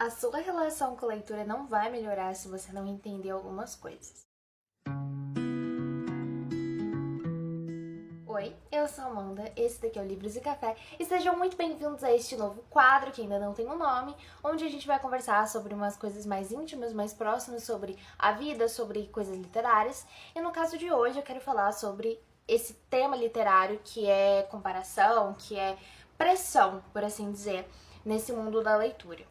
A sua relação com a leitura não vai melhorar se você não entender algumas coisas. Oi, eu sou a Amanda, esse daqui é o Livros e Café e sejam muito bem-vindos a este novo quadro que ainda não tem um nome, onde a gente vai conversar sobre umas coisas mais íntimas, mais próximas, sobre a vida, sobre coisas literárias. E no caso de hoje eu quero falar sobre esse tema literário que é comparação, que é pressão, por assim dizer, nesse mundo da leitura.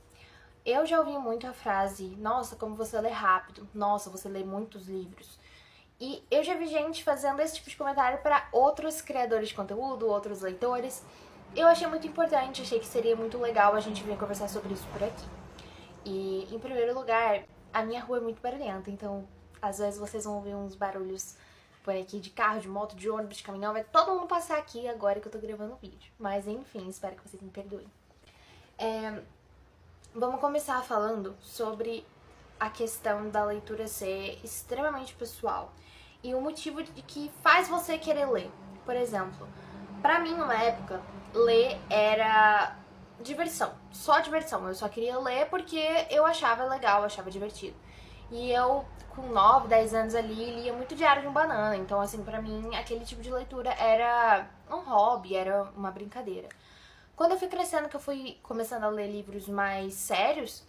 Eu já ouvi muito a frase, nossa, como você lê rápido, nossa, você lê muitos livros. E eu já vi gente fazendo esse tipo de comentário para outros criadores de conteúdo, outros leitores. Eu achei muito importante, achei que seria muito legal a gente vir conversar sobre isso por aqui. E, em primeiro lugar, a minha rua é muito barulhenta, então às vezes vocês vão ouvir uns barulhos por aqui de carro, de moto, de ônibus, de caminhão. Vai todo mundo passar aqui agora que eu tô gravando o vídeo. Mas enfim, espero que vocês me perdoem. Vamos começar falando sobre a questão da leitura ser extremamente pessoal e o motivo de que faz você querer ler. Por exemplo, pra mim, numa época, ler era diversão, só diversão. Eu só queria ler porque eu achava legal, achava divertido. E eu, com 9, 10 anos ali, lia muito Diário de um Banana. Então, assim, pra mim, aquele tipo de leitura era um hobby, era uma brincadeira. Quando eu fui crescendo, que eu fui começando a ler livros mais sérios,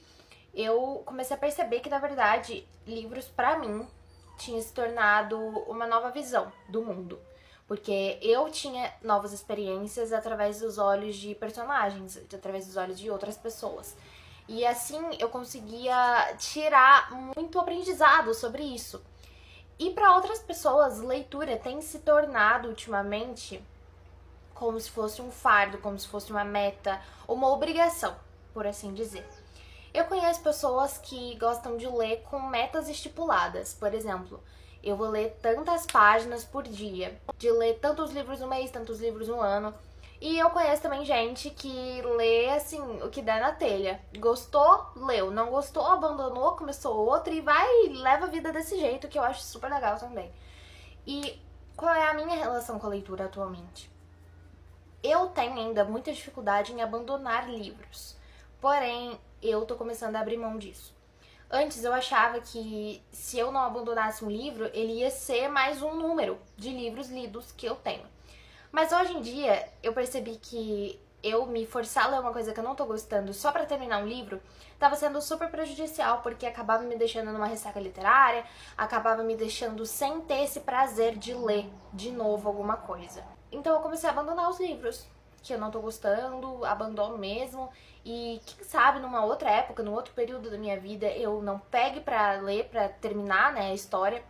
eu comecei a perceber que, na verdade, livros, pra mim, tinha se tornado uma nova visão do mundo. Porque eu tinha novas experiências através dos olhos de personagens, através dos olhos de outras pessoas. E assim eu conseguia tirar muito aprendizado sobre isso. E para outras pessoas, leitura tem se tornado ultimamente como se fosse um fardo, como se fosse uma meta, uma obrigação, por assim dizer. Eu conheço pessoas que gostam de ler com metas estipuladas. Por exemplo, eu vou ler tantas páginas por dia, de ler tantos livros no mês, tantos livros no ano. E eu conheço também gente que lê, assim, o que der na telha. Gostou, leu. Não gostou, abandonou, começou outro e vai e leva a vida desse jeito, que eu acho super legal também. E qual é a minha relação com a leitura atualmente? Eu tenho ainda muita dificuldade em abandonar livros, porém eu tô começando a abrir mão disso. Antes eu achava que se eu não abandonasse um livro, ele ia ser mais um número de livros lidos que eu tenho. Mas hoje em dia eu percebi que eu me forçar a ler uma coisa que eu não tô gostando só pra terminar um livro tava sendo super prejudicial, porque acabava me deixando numa ressaca literária, acabava me deixando sem ter esse prazer de ler de novo alguma coisa. Então eu comecei a abandonar os livros que eu não tô gostando, abandono mesmo, e quem sabe numa outra época, num outro período da minha vida, eu não pegue pra ler, pra terminar, né, a história.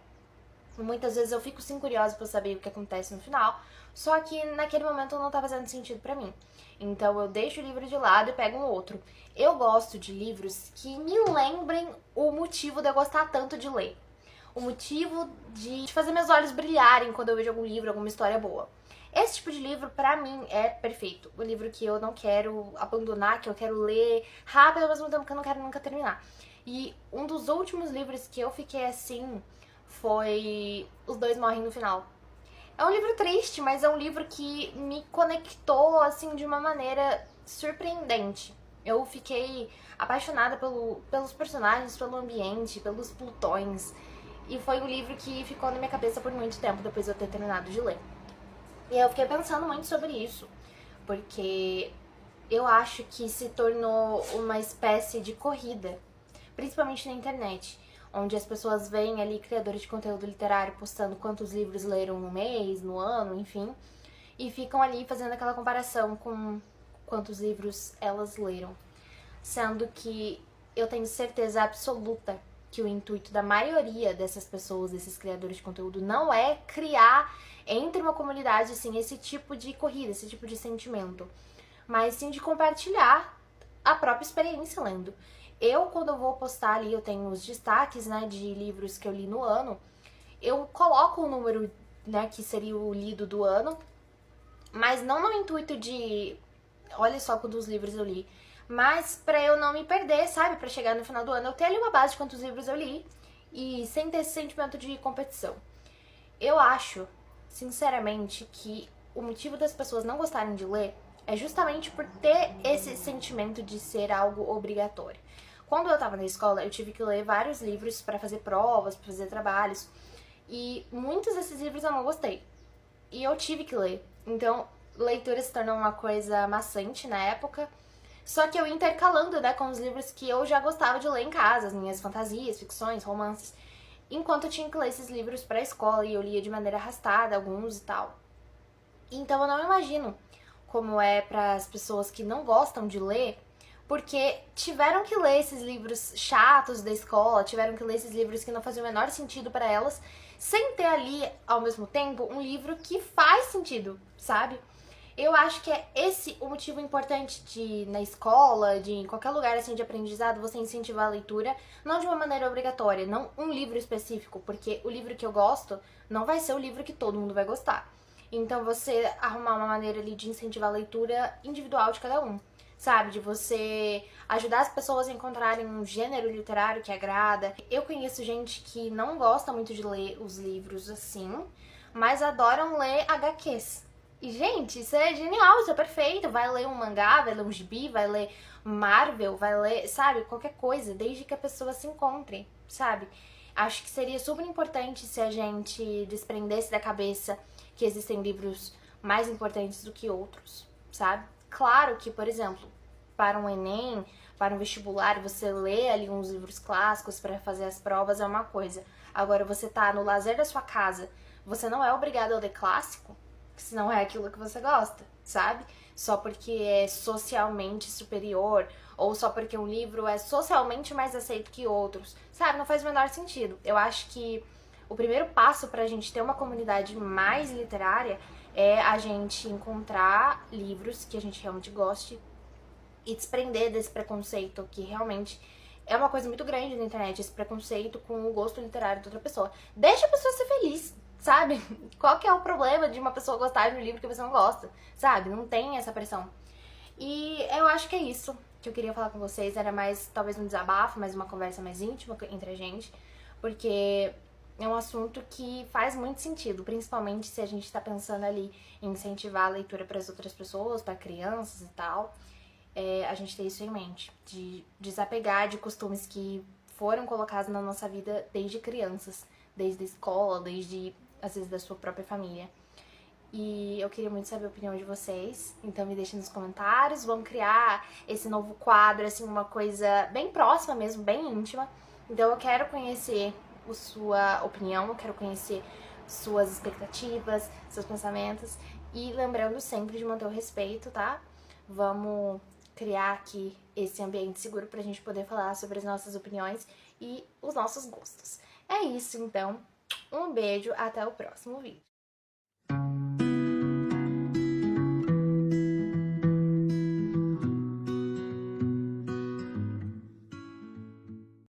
Muitas vezes eu fico sim curiosa pra saber o que acontece no final, só que naquele momento não tá fazendo sentido pra mim. Então eu deixo o livro de lado e pego um outro. Eu gosto de livros que me lembrem o motivo de eu gostar tanto de ler. O motivo de fazer meus olhos brilharem quando eu vejo algum livro, alguma história boa. Esse tipo de livro, pra mim, é perfeito. O livro que eu não quero abandonar, que eu quero ler rápido, ao mesmo tempo que eu não quero nunca terminar. E um dos últimos livros que eu fiquei assim foi Os Dois Morrem no Final. É um livro triste, mas é um livro que me conectou, assim, de uma maneira surpreendente. Eu fiquei apaixonada pelos personagens, pelo ambiente, pelos plutões. E foi um livro que ficou na minha cabeça por muito tempo depois de eu ter terminado de ler. E eu fiquei pensando muito sobre isso, porque eu acho que se tornou uma espécie de corrida, principalmente na internet, onde as pessoas veem ali criadores de conteúdo literário postando quantos livros leram no mês, no ano, enfim, e ficam ali fazendo aquela comparação com quantos livros elas leram. Sendo que eu tenho certeza absoluta que o intuito da maioria dessas pessoas, desses criadores de conteúdo, não é criar entre uma comunidade, assim, esse tipo de corrida, esse tipo de sentimento, mas sim de compartilhar a própria experiência lendo. Eu, quando eu vou postar ali, eu tenho os destaques, né, de livros que eu li no ano, eu coloco o número, né, que seria o lido do ano, mas não no intuito de, olha só quantos livros eu li, mas pra eu não me perder, sabe? Pra chegar no final do ano eu ter ali uma base de quantos livros eu li e sem ter esse sentimento de competição. Eu acho, sinceramente, que o motivo das pessoas não gostarem de ler é justamente por ter esse sentimento de ser algo obrigatório. quando eu tava na escola, eu tive que ler vários livros pra fazer provas, pra fazer trabalhos, e muitos desses livros eu não gostei. E eu tive que ler. Então, leitura se tornou uma coisa maçante na época. Só que eu ia intercalando, né, com os livros que eu já gostava de ler em casa, as minhas fantasias, ficções, romances. Enquanto eu tinha que ler esses livros pra escola e eu lia de maneira arrastada, alguns e tal. Então eu não imagino como é para as pessoas que não gostam de ler, porque tiveram que ler esses livros chatos da escola, tiveram que ler esses livros que não faziam o menor sentido para elas, sem ter ali, ao mesmo tempo, um livro que faz sentido, sabe? Eu acho que é esse o motivo importante de, na escola, de em qualquer lugar assim de aprendizado, você incentivar a leitura, não de uma maneira obrigatória, não um livro específico, porque o livro que eu gosto não vai ser o livro que todo mundo vai gostar. Então você arrumar uma maneira ali de incentivar a leitura individual de cada um, sabe? De você ajudar as pessoas a encontrarem um gênero literário que agrada. Eu conheço gente que não gosta muito de ler os livros assim, mas adoram ler HQs. E, gente, isso é genial, isso é perfeito. Vai ler um mangá, vai ler um gibi, vai ler Marvel, vai ler, sabe, qualquer coisa, desde que a pessoa se encontre, sabe? Acho que seria super importante se a gente desprendesse da cabeça que existem livros mais importantes do que outros, sabe? Claro que, por exemplo, para um Enem, para um vestibular, você lê ali uns livros clássicos para fazer as provas é uma coisa. Agora, você tá no lazer da sua casa, você não é obrigado a ler clássico, se não é aquilo que você gosta, sabe? Só porque é socialmente superior ou só porque um livro é socialmente mais aceito que outros, sabe? Não faz o menor sentido. Eu acho que o primeiro passo pra gente ter uma comunidade mais literária é a gente encontrar livros que a gente realmente goste e desprender desse preconceito que realmente é uma coisa muito grande na internet, esse preconceito com o gosto literário de outra pessoa. Deixa a pessoa ser feliz, sabe? Qual que é o problema de uma pessoa gostar de um livro que você não gosta, sabe? Não tem essa pressão. E eu acho que é isso que eu queria falar com vocês. Era mais, talvez, um desabafo, mais uma conversa mais íntima entre a gente. Porque é um assunto que faz muito sentido, principalmente se a gente tá pensando ali em incentivar a leitura para as outras pessoas, para crianças e tal. A gente ter isso em mente, de desapegar de costumes que foram colocados na nossa vida desde crianças, desde a escola, desde, às vezes, da sua própria família. E eu queria muito saber a opinião de vocês, então me deixem nos comentários. Vamos criar esse novo quadro, assim, uma coisa bem próxima mesmo, bem íntima. Então eu quero conhecer a sua opinião, eu quero conhecer suas expectativas, seus pensamentos. E lembrando sempre de manter o respeito, tá? Vamos criar aqui esse ambiente seguro pra gente poder falar sobre as nossas opiniões e os nossos gostos. É isso, então. Um beijo, até o próximo vídeo.